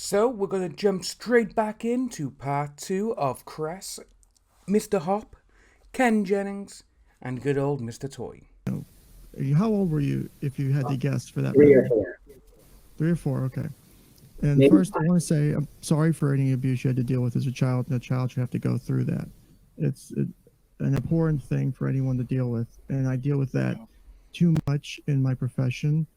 So we're going to jump straight back into part two of Cress, Mr. Hoppe, Ken Jennings, and good old Mr. Toye. How old were you, if you had to guess, for that Three or movie? four, 3 or 4, okay. And maybe first, I five. want to say I'm sorry for any abuse you had to deal with as a child, and a child should have to go through that. It's an abhorrent thing for anyone to deal with, and I deal with that too much in my profession,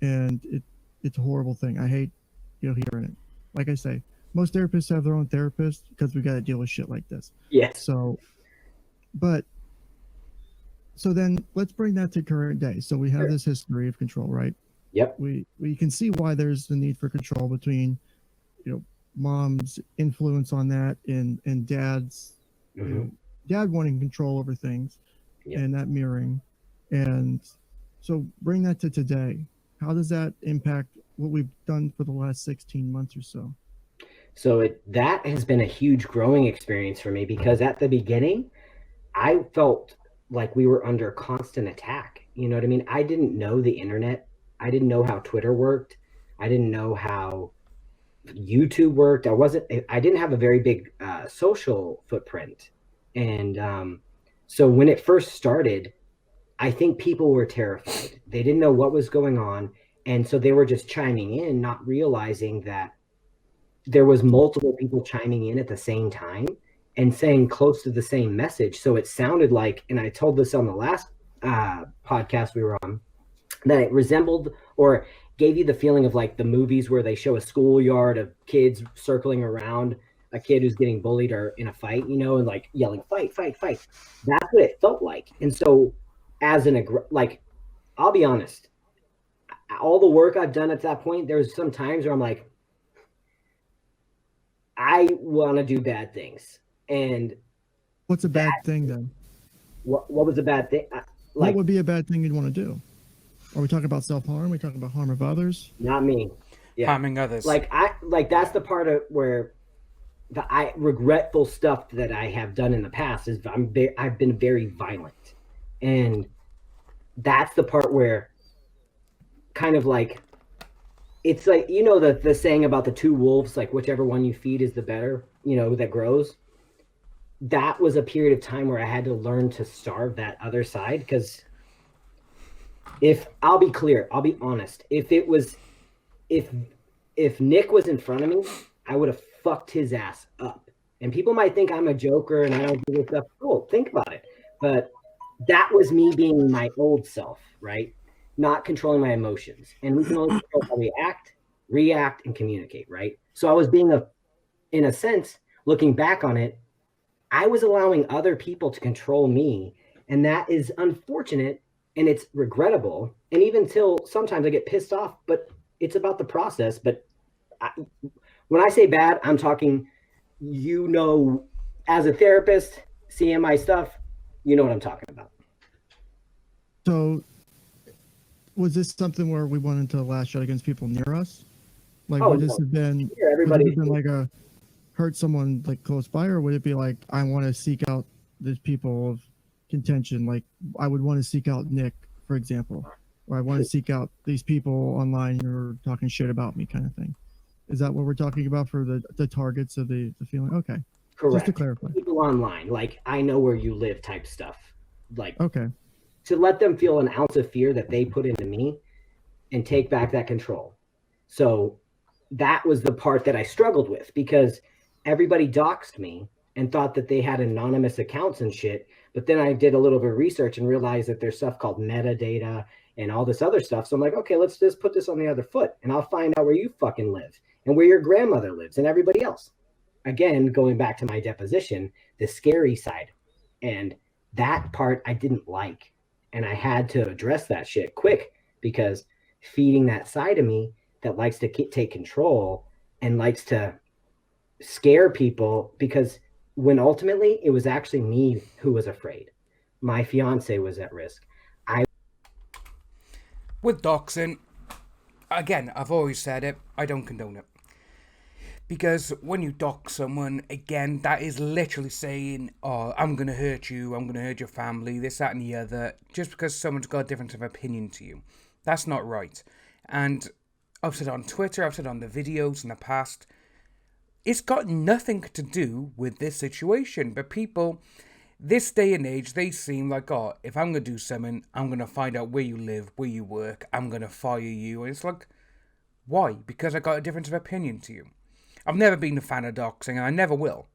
and it's a horrible thing. I hate hearing it. Like I say, most therapists have their own therapist because we got to deal with shit like this. Yes. So, but so then let's bring that to current day. So we have Sure. this history of control, right? Yep. We can see why there's the need for control between mom's influence on that and dad's Mm-hmm. dad wanting control over things. Yep. And that mirroring. And so bring that to today. How does that impact what we've done for the last 16 months or so? So that has been a huge growing experience for me because at the beginning, I felt like we were under constant attack. You know what I mean? I didn't know the internet. I didn't know how Twitter worked. I didn't know how YouTube worked. I didn't have a very big social footprint. And so when it first started, I think people were terrified. They didn't know what was going on. And so they were just chiming in, not realizing that there was multiple people chiming in at the same time and saying close to the same message. So it sounded like, and I told this on the last podcast we were on, that it resembled or gave you the feeling of like the movies where they show a schoolyard of kids circling around a kid who's getting bullied or in a fight, and like yelling, fight, fight, fight. That's what it felt like. And so I'll be honest, all the work I've done at that point, there's some times where I'm like, I want to do bad things. And what's a bad thing then? What was a bad thing? What would be a bad thing you'd want to do? Are we talking about self-harm? Are we talking about harm of others? Not me. Yeah. Harming others. That's the part of where the regretful stuff that I have done in the past is I've been very violent. And that's the part where kind of like, it's like, the saying about the two wolves, like whichever one you feed is the better, that grows. That was a period of time where I had to learn to starve that other side. Because I'll be clear, I'll be honest, if Nick was in front of me, I would have fucked his ass up. And people might think I'm a joker and I don't do this stuff. Cool, think about it. But that was me being my old self, right? Not controlling my emotions. And we can only control how we act, react, and communicate, right? So I was in a sense, looking back on it, I was allowing other people to control me. And that is unfortunate and it's regrettable. And even till sometimes I get pissed off, but it's about the process. But when I say bad, I'm talking, as a therapist, seeing my stuff, you know what I'm talking about. So was this something where we wanted to lash out against people near us? Like, would this have been, like a hurt someone like close by, or would it be like, I want to seek out these people of contention? Like I would want to seek out Nick, for example, or I want to seek out these people online who are talking shit about me, kind of thing. Is that what we're talking about for the targets of the feeling? Okay. Correct. Just to clarify. People online, like I know where you live type stuff. Like, okay. To let them feel an ounce of fear that they put into me and take back that control. So that was the part that I struggled with because everybody doxed me and thought that they had anonymous accounts and shit. But then I did a little bit of research and realized that there's stuff called metadata and all this other stuff. So I'm like, okay, let's just put this on the other foot and I'll find out where you fucking live and where your grandmother lives and everybody else. Again, going back to my deposition, the scary side. And that part I didn't like. And I had to address that shit quick because feeding that side of me that likes to take control and likes to scare people, because when ultimately it was actually me who was afraid. My fiance was at risk. With doxing, again, I've always said it, I don't condone it. Because when you dox someone, again, that is literally saying, oh, I'm going to hurt you, I'm going to hurt your family, this, that, and the other, just because someone's got a difference of opinion to you. That's not right. And I've said on Twitter, I've said on the videos in the past, it's got nothing to do with this situation. But people, this day and age, they seem like, oh, if I'm going to do something, I'm going to find out where you live, where you work, I'm going to fire you. And it's like, why? Because I got a difference of opinion to you. I've never been a fan of doxing, and I never will.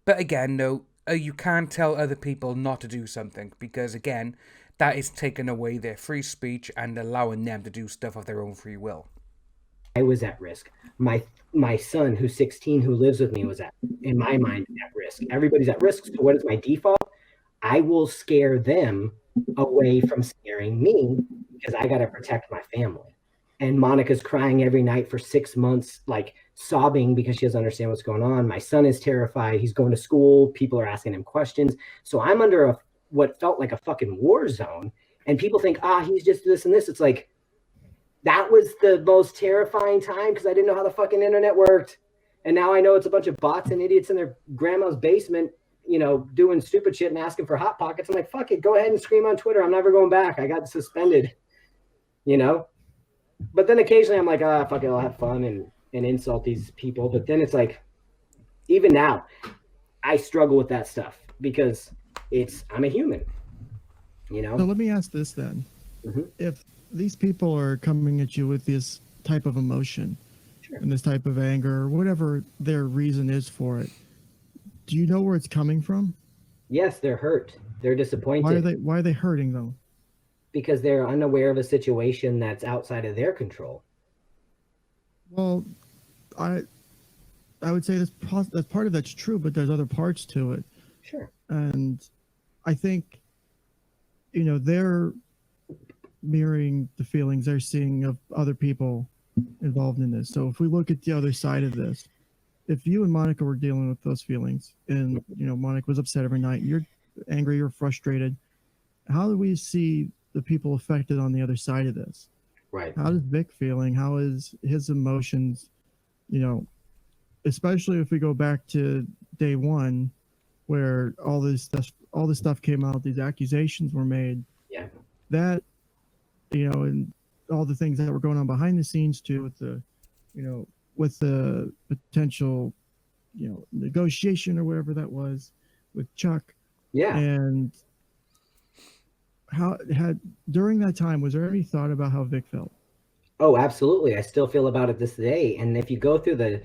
But again, no, you can't tell other people not to do something, because again, that is taking away their free speech and allowing them to do stuff of their own free will. I was at risk. My son, who's 16, who lives with me, was in my mind, at risk. Everybody's at risk. So what is my default? I will scare them away from scaring me because I got to protect my family. And Monica's crying every night for 6 months, like sobbing because she doesn't understand what's going on. My son is terrified. He's going to school. People are asking him questions. So I'm under what felt like a fucking war zone. And people think, he's just this and this. It's like, that was the most terrifying time because I didn't know how the fucking internet worked. And now I know it's a bunch of bots and idiots in their grandma's basement, doing stupid shit and asking for Hot Pockets. I'm like, fuck it, go ahead and scream on Twitter. I'm never going back. I got suspended, But then occasionally I'm like, fuck it, I'll have fun and insult these people. But then it's like, even now, I struggle with that stuff because I'm a human, So let me ask this then. Mm-hmm. If these people are coming at you with this type of emotion and this type of anger, or whatever their reason is for it, do you know where it's coming from? Yes, they're hurt. They're disappointed. Why are they hurting though? Because they're unaware of a situation that's outside of their control. Well, I would say that's part of that's true, but there's other parts to it. Sure. And I think, they're mirroring the feelings they're seeing of other people involved in this. So if we look at the other side of this, if you and Monica were dealing with those feelings and, Monica was upset every night, you're angry, you're frustrated, how do we see the people affected on the other side of this? Right. How is Vic feeling? How is his emotions, especially if we go back to day one where all this stuff came out, these accusations were made. Yeah. That, and all the things that were going on behind the scenes too, with the potential, negotiation or whatever that was with Chuck. Yeah. And during that time, was there any thought about how Vic felt? Oh, absolutely. I still feel about it this day. And if you go through the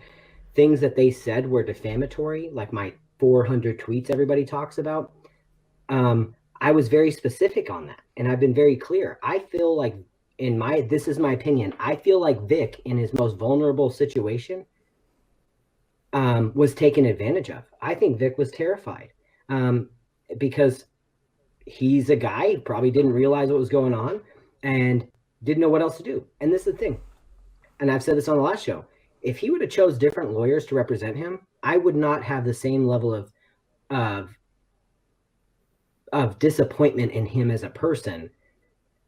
things that they said were defamatory, like my 400 tweets everybody talks about, I was very specific on that. And I've been very clear. I feel like this is my opinion, I feel like Vic in his most vulnerable situation was taken advantage of. I think Vic was terrified because he's a guy who probably didn't realize what was going on and didn't know what else to do. And this is the thing. And I've said this on the last show. If he would have chose different lawyers to represent him, I would not have the same level of disappointment in him as a person.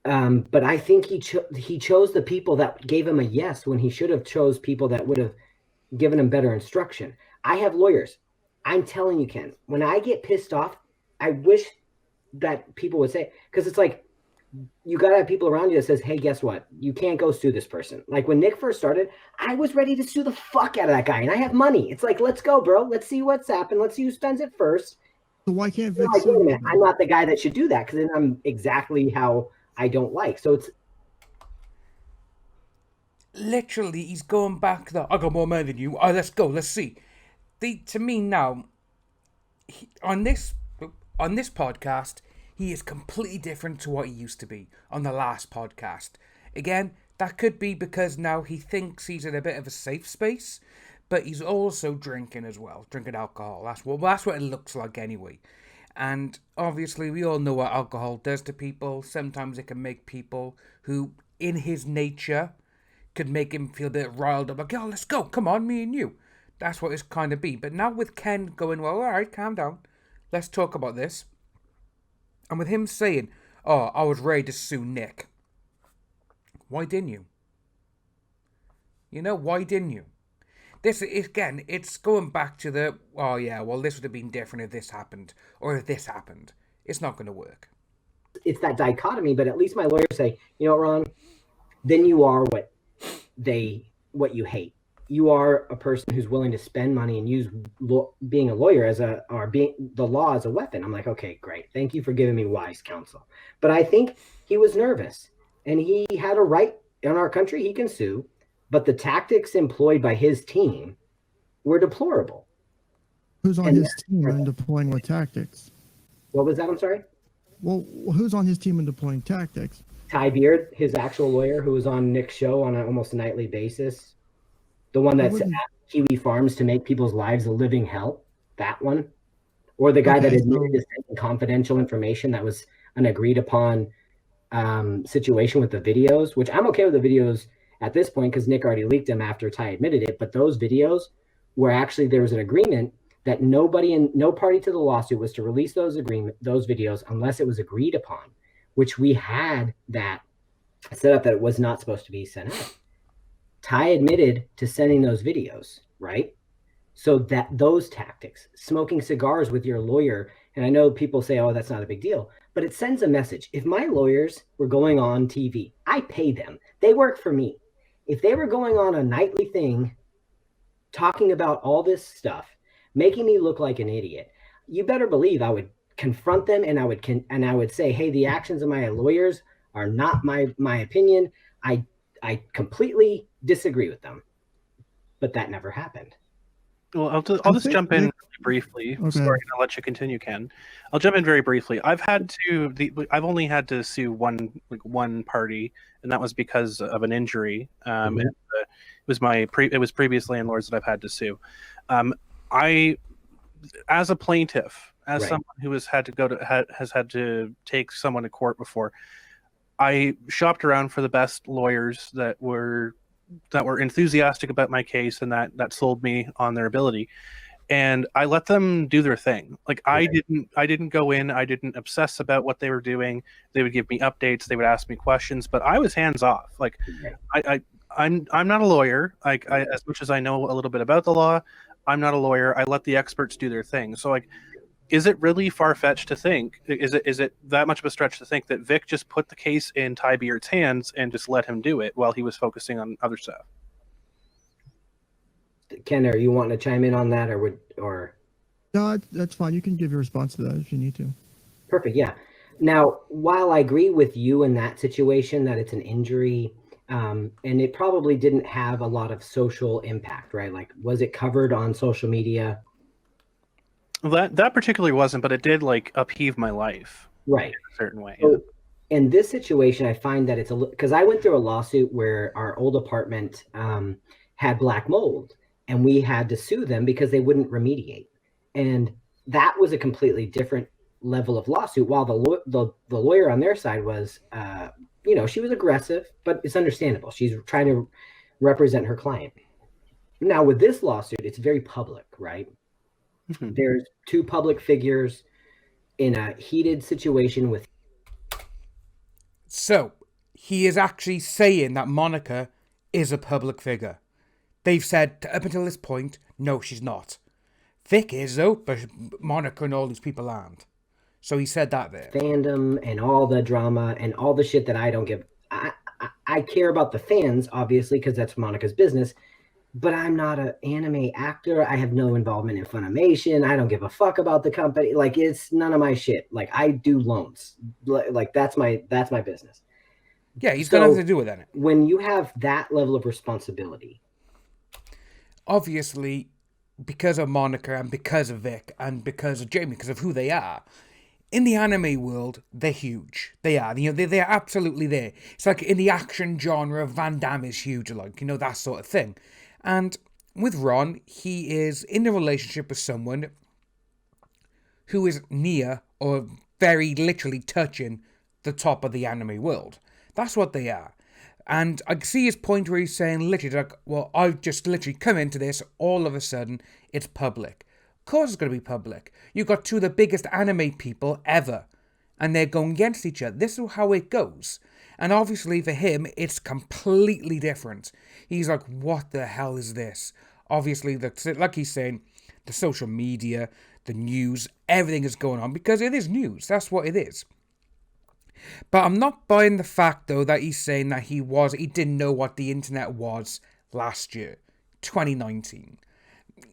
But I think he chose the people that gave him a yes when he should have chose people that would have given him better instruction. I have lawyers. I'm telling you, Ken, when I get pissed off, I wish that people would say, because it's like, you got to have people around you that says, hey, guess what? You can't go sue this person. Like when Nick first started, I was ready to sue the fuck out of that guy. And I have money. It's like, let's go, bro. Let's see what's happened. Let's see who spends it first. So why can't Vic sue him? I'm not the guy that should do that because then I'm exactly how I don't like. So it's literally, he's going back there. I got more money than you. Let's go. Let's see. To me now, on this podcast, he is completely different to what he used to be on the last podcast. Again, that could be because now he thinks he's in a bit of a safe space, but he's also drinking as well, drinking alcohol. That's what it looks like anyway. And obviously, we all know what alcohol does to people. Sometimes it can make people who, in his nature, could make him feel a bit riled up. Like, oh, let's go. Come on, me and you. That's what it's kind of be. But now with Ken going, well, all right, calm down. Let's talk about this. And with him saying, oh, I was ready to sue Nick. Why didn't you? Why didn't you? This, again, it's going back to the, oh yeah, well, this would have been different if this happened. Or if this happened. It's not going to work. It's that dichotomy, but at least my lawyers say, you know what, Ron? Then you are what what you hate. You are a person who's willing to spend money and use being a lawyer or being the law as a weapon. I'm like, okay, great. Thank you for giving me wise counsel. But I think he was nervous, and he had a right in our country. He can sue, but the tactics employed by his team were deplorable. Who's on his team and deploying what tactics? What was that? I'm sorry. Well, who's on his team and deploying tactics? Ty Beard, his actual lawyer, who was on Nick's show on an almost nightly basis. The one that's at Kiwi Farms to make people's lives a living hell. That one. Or the guy that admitted to sending confidential information that was an agreed upon situation with the videos, which I'm okay with the videos at this point because Nick already leaked them after Ty admitted it. But those videos were actually, there was an agreement that no party to the lawsuit was to release those videos unless it was agreed upon, which we had that set up that it was not supposed to be sent out. Ty admitted to sending those videos, right? So that those tactics, smoking cigars with your lawyer, and I know people say, oh, that's not a big deal, but it sends a message. If my lawyers were going on TV, I pay them. They work for me. If they were going on a nightly thing, talking about all this stuff, making me look like an idiot, you better believe I would confront them, and I would say, hey, the actions of my lawyers are not my opinion. I completely disagree with them, but that never happened. Well, I'll just jump in briefly. Okay. Sorry, I'll let you continue, Ken. I'll jump in very briefly. I've only had to sue one party, and that was because of an injury. It was previous landlords that I've had to sue. I, as a plaintiff, someone who has had to take someone to court before, I shopped around for the best lawyers that were enthusiastic about my case and that sold me on their ability, and I let them do their thing. Like I didn't go in, I didn't obsess about what they were doing. They would give me updates, they would ask me questions, but I was hands off. Like I'm not a lawyer. As much as I know a little bit about the law, I'm not a lawyer. I let the experts do their thing. So is it really far-fetched to think? Is it that much of a stretch to think that Vic just put the case in Ty Beard's hands and just let him do it while he was focusing on other stuff? Ken, are you wanting to chime in on that, or? No, that's fine. You can give your response to that if you need to. Perfect. Yeah. Now, while I agree with you in that situation that it's an injury, and it probably didn't have a lot of social impact, right? Like, was it covered on social media? That particularly wasn't, but it did upheave my life, right, in a certain way. So in this situation, I find that it's because I went through a lawsuit where our old apartment had black mold, and we had to sue them because they wouldn't remediate, and that was a completely different level of lawsuit. While the lawyer on their side was, she was aggressive, but it's understandable. She's trying to represent her client. Now with this lawsuit, it's very public, right? Mm-hmm. There's two public figures in a heated situation with. So he is actually saying that Monica is a public figure. They've said up until this point, no, she's not. Vic is though, but Monica and all these people aren't. So he said that there. Fandom and all the drama and all the shit that I don't give. I care about the fans, obviously, because that's Monica's business. But I'm not an anime actor. I have no involvement in Funimation. I don't give a fuck about the company. Like, it's none of my shit. Like, I do loans. Like, that's my business. Yeah, he's got nothing to do with that. When you have that level of responsibility. Obviously, because of Monica and because of Vic and because of Jamie, because of who they are, in the anime world, they're huge. They are. They're absolutely there. It's like in the action genre, Van Damme is huge, that sort of thing. And with Ron, he is in a relationship with someone who is near or very literally touching the top of the anime world. That's what they are. And I see his point where he's saying literally I've just literally come into this, all of a sudden, it's public. Of course it's going to be public. You've got two of the biggest anime people ever, and they're going against each other. This is how it goes. And obviously for him, it's completely different. He's like, what the hell is this? Obviously, like he's saying, the social media, the news, everything is going on because it is news. That's what it is. But I'm not buying the fact, though, that he's saying that he didn't know what the internet was last year, 2019.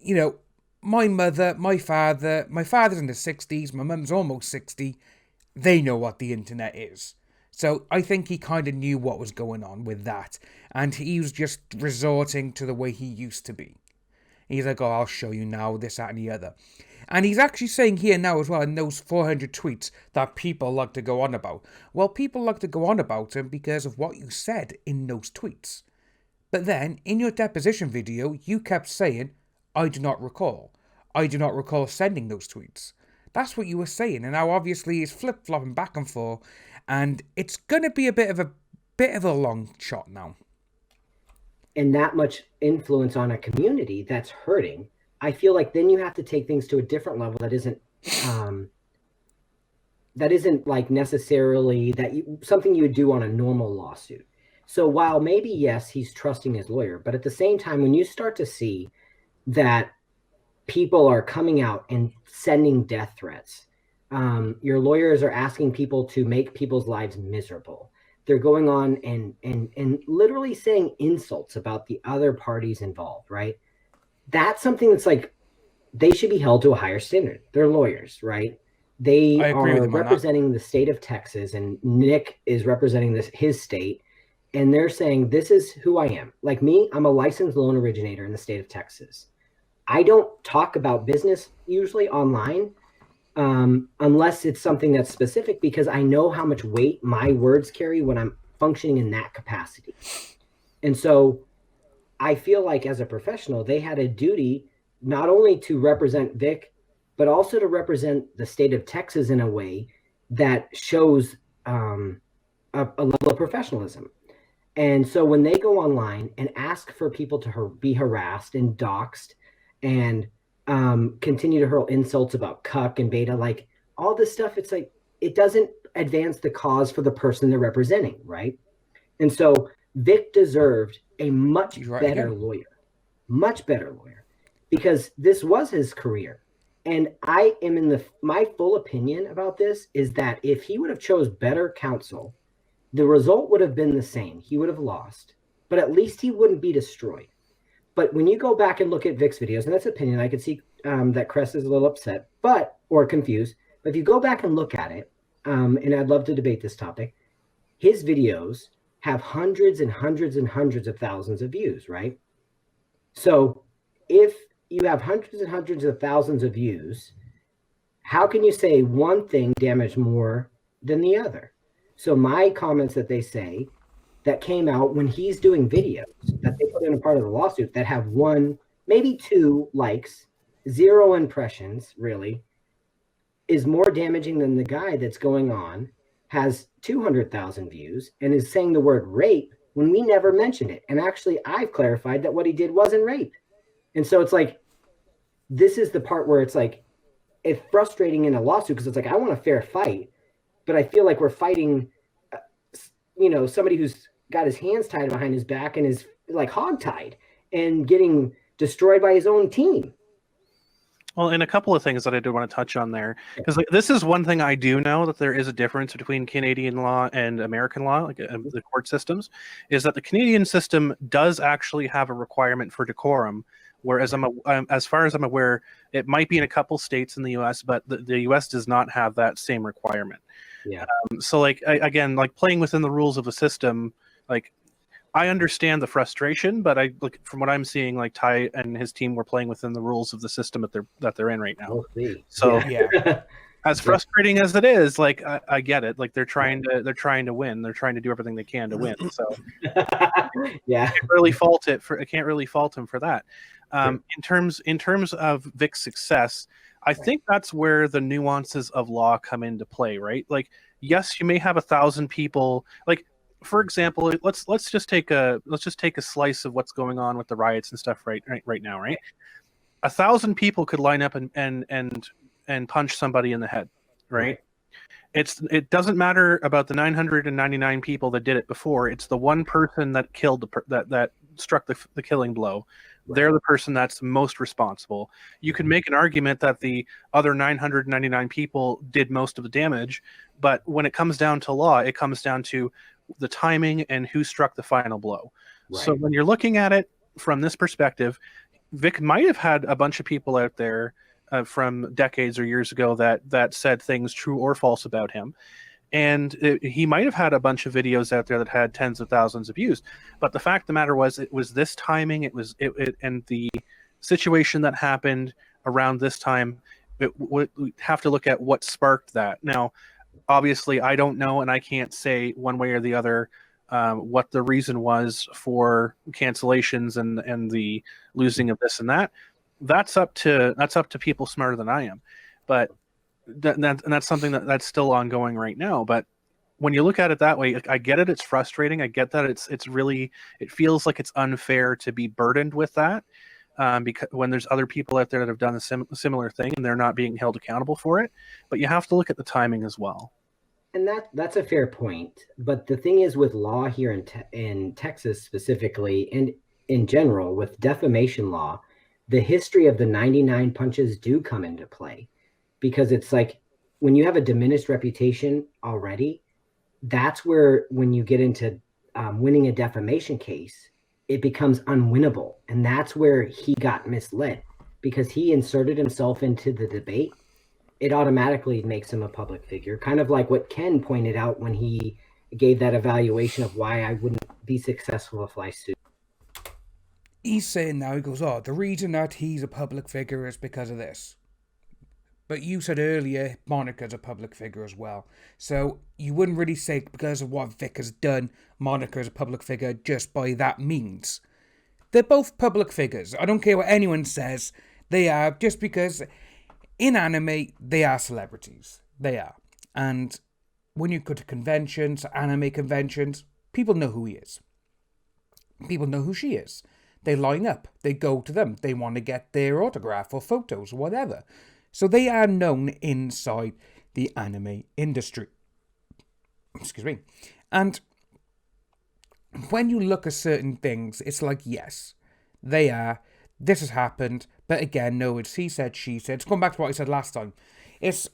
You know, my mother, my father's in the 60s, my mum's almost 60. They know what the internet is. So I think he kind of knew what was going on with that. And he was just resorting to the way he used to be. He's like, oh, I'll show you now, this, that, and the other. And he's actually saying here now as well, in those 400 tweets, that people like to go on about. Well, people like to go on about him because of what you said in those tweets. But then, in your deposition video, you kept saying, I do not recall. I do not recall sending those tweets. That's what you were saying, and now obviously it's flip-flopping back and forth, and it's going to be a bit of a long shot now. And that much influence on a community that's hurting, I feel like then you have to take things to a different level that isn't like necessarily something you would do on a normal lawsuit. So while maybe, yes, he's trusting his lawyer, but at the same time, when you start to see that people are coming out and sending death threats, your lawyers are asking people to make people's lives miserable. They're going on and literally saying insults about the other parties involved, right? That's something that's like, they should be held to a higher standard. They're lawyers, right? They are representing the state of Texas, and Nick is representing his state, and they're saying, this is who I am. Like me, I'm a licensed loan originator in the state of Texas. I don't talk about business usually online, unless it's something that's specific, because I know how much weight my words carry when I'm functioning in that capacity. And so I feel like as a professional, they had a duty not only to represent Vic, but also to represent the state of Texas in a way that shows a level of professionalism. And so when they go online and ask for people to be harassed and doxxed and continue to hurl insults about cuck and beta, like all this stuff, it's like, it doesn't advance the cause for the person they're representing, right? And so Vic deserved a much better lawyer, because this was his career. And I am my full opinion about this is that if he would have chose better counsel, the result would have been the same. He would have lost, but at least he wouldn't be destroyed. But when you go back and look at Vic's videos, and that's opinion, I can see that Cress is a little upset, or confused. But if you go back and look at it, and I'd love to debate this topic, his videos have hundreds and hundreds and hundreds of thousands of views, right? So if you have hundreds and hundreds of thousands of views, how can you say one thing damaged more than the other? So my comments that they say that came out when he's doing videos that they put in a part of the lawsuit that have 1, maybe 2 likes, 0 impressions, really, is more damaging than the guy that's going on, has 200,000 views, and is saying the word rape when we never mentioned it. And actually, I've clarified that what he did wasn't rape. And so it's like, this is the part where it's like, it's frustrating in a lawsuit, because it's like, I want a fair fight, but I feel like we're fighting, somebody who's got his hands tied behind his back and is like hogtied and getting destroyed by his own team. Well, and a couple of things that I do want to touch on there, because this is one thing I do know, that there is a difference between Canadian law and American law, like the court systems, is that the Canadian system does actually have a requirement for decorum, whereas as far as I'm aware, it might be in a couple states in the U.S., but the U.S. does not have that same requirement. Yeah. So, again, playing within the rules of the system, I understand the frustration, but from what I'm seeing, Ty and his team were playing within the rules of the system that they're in right now. We'll see. So, yeah. As frustrating as it is, I get it. They're trying to win. They're trying to do everything they can to win. So, yeah, I can't really fault him for that. In terms of Vic's success, I think that's where the nuances of law come into play, right? Yes, you may have 1,000 people. For example, let's just take a slice of what's going on with the riots and stuff right now, right? 1,000 people could line up and punch somebody in the head, right? It doesn't matter about the 999 people that did it before. It's the one person that killed that struck the killing blow They're the person that's most responsible. You can make an argument that the other 999 people did most of the damage, but when it comes down to law, it comes down to the timing and who struck the final blow. Right. So when you're looking at it from this perspective, Vic might have had a bunch of people out there from decades or years ago that said things true or false about him. And he might have had a bunch of videos out there that had tens of thousands of views. But the fact of the matter was, it was this timing, and the situation that happened around this time, we have to look at what sparked that. Now, obviously, I don't know, and I can't say one way or the other what the reason was for cancellations and the losing of this and that. That's up to people smarter than I am. But that's something that's still ongoing right now. But when you look at it that way, I get it. It's frustrating. I get that it's really, it feels like it's unfair to be burdened with that because when there's other people out there that have done a similar thing and they're not being held accountable for it. But you have to look at the timing as well. And that's a fair point. But the thing is, with law here in Texas specifically, and in general with defamation law, the history of the 99 punches do come into play. Because it's like when you have a diminished reputation already, that's where when you get into winning a defamation case, it becomes unwinnable. And that's where he got misled because he inserted himself into the debate. It automatically makes him a public figure, kind of like what Ken pointed out when he gave that evaluation of why I wouldn't be successful if I sued. He's saying now, he goes, the reason that he's a public figure is because of this. But you said earlier, Monica's a public figure as well. So you wouldn't really say because of what Vic has done, Monica's a public figure just by that means. They're both public figures. I don't care what anyone says. They are, just because in anime, they are celebrities. They are. And when you go to conventions, anime conventions, people know who he is. People know who she is. They line up. They go to them. They want to get their autograph or photos or whatever. So they are known inside the anime industry. Excuse me. And when you look at certain things, it's like, yes, they are. This has happened. But again, no, it's he said, she said. It's going back to what I said last time. It's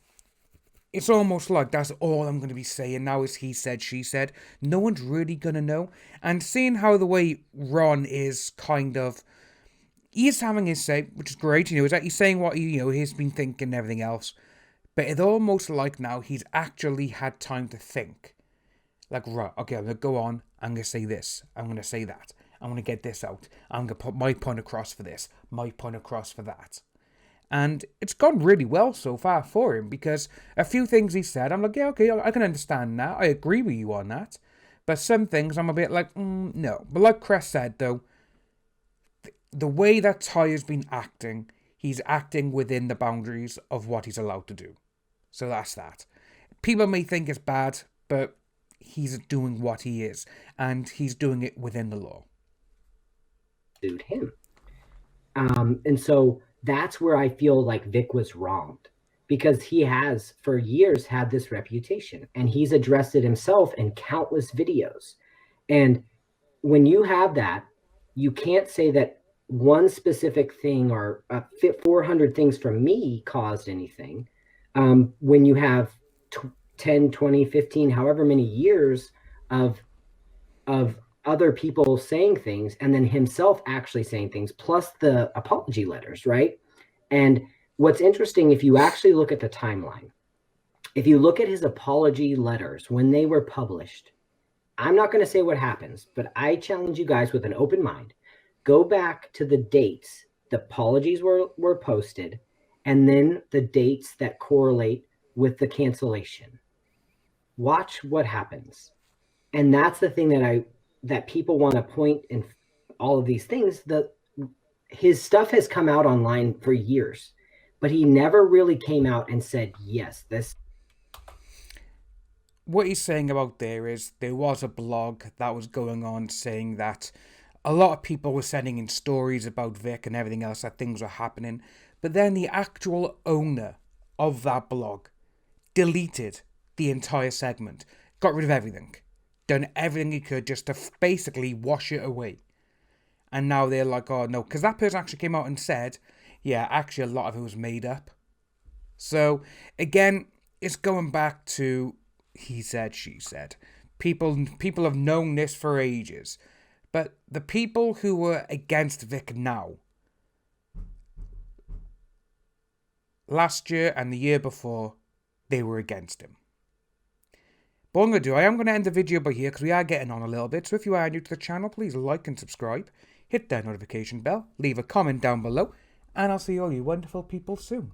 almost like that's all I'm going to be saying now is he said, she said. No one's really going to know. And seeing how the way Ron is kind of... He is having his say, which is great, is that he's saying what he's been thinking and everything else. But it's almost like now he's actually had time to think. Like, right, okay, I'm going to go on, I'm going to say this, I'm going to say that, I'm going to get this out, I'm going to put my point across for this, my point across for that. And it's gone really well so far for him, because a few things he said, I'm like, yeah, okay, I can understand that, I agree with you on that. But some things I'm a bit like, no. But like Cress said, though, the way that Toye has been acting, he's acting within the boundaries of what he's allowed to do. So that's that. People may think it's bad, but he's doing what he is, and he's doing it within the law. Sued him. And so that's where I feel like Vic was wronged, because he has for years had this reputation, and he's addressed it himself in countless videos. And when you have that, you can't say that one specific thing or 400 things from me caused anything. When you have 10, 20, 15, however many years of other people saying things, and then himself actually saying things, plus the apology letters, right? And what's interesting, if you actually look at the timeline, if you look at his apology letters when they were published, I'm not going to say what happens, but I challenge you guys with an open mind. Go back to the dates the apologies were posted, and then the dates that correlate with the cancellation. Watch what happens. And that's the thing that people want to point in all of these things. His stuff has come out online for years, but he never really came out and said, yes, this. What he's saying about there is there was a blog that was going on saying that a lot of people were sending in stories about Vic and everything else, that things were happening. But then the actual owner of that blog deleted the entire segment, got rid of everything, done everything he could just to basically wash it away. And now they're like, oh no, because that person actually came out and said, yeah, actually a lot of it was made up. So, again, it's going back to he said, she said. People have known this for ages. But the people who were against Vic now, last year and the year before, they were against him. But what I'm going to do, I am going to end the video by here because we are getting on a little bit. So if you are new to the channel, please like and subscribe. Hit that notification bell. Leave a comment down below. And I'll see all you wonderful people soon.